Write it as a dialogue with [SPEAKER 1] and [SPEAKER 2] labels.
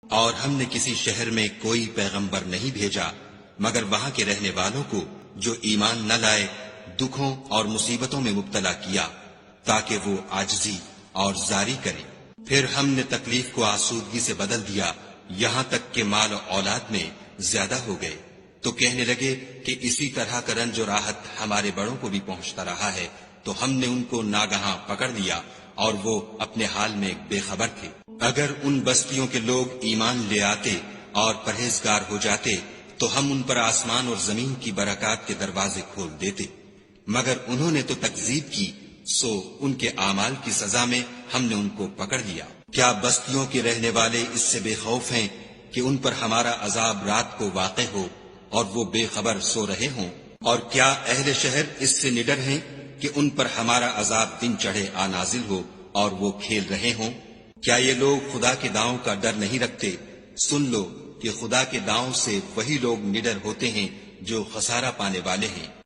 [SPEAKER 1] اور ہم نے کسی شہر میں کوئی پیغمبر نہیں بھیجا مگر وہاں کے رہنے والوں کو جو ایمان نہ لائے دکھوں اور مصیبتوں میں مبتلا کیا تاکہ وہ عاجزی اور زاری کریں۔ پھر ہم نے تکلیف کو آسودگی سے بدل دیا یہاں تک کہ مال و اولاد میں زیادہ ہو گئے، تو کہنے لگے کہ اسی طرح کا رنج و راحت ہمارے بڑوں کو بھی پہنچتا رہا ہے، تو ہم نے ان کو ناگہاں پکڑ لیا اور وہ اپنے حال میں بے خبر تھے۔ اگر ان بستیوں کے لوگ ایمان لے آتے اور پرہیزگار ہو جاتے تو ہم ان پر آسمان اور زمین کی برکات کے دروازے کھول دیتے، مگر انہوں نے تو تکذیب کی، سو ان کے اعمال کی سزا میں ہم نے ان کو پکڑ لیا۔ کیا بستیوں کے رہنے والے اس سے بے خوف ہیں کہ ان پر ہمارا عذاب رات کو واقع ہو اور وہ بے خبر سو رہے ہوں؟ اور کیا اہل شہر اس سے نڈر ہیں کہ ان پر ہمارا عذاب دن چڑھے آ نازل ہو اور وہ کھیل رہے ہوں؟ کیا یہ لوگ خدا کے داؤں کا ڈر نہیں رکھتے؟ سن لو کہ خدا کے داؤں سے وہی لوگ نڈر ہوتے ہیں جو خسارہ پانے والے ہیں۔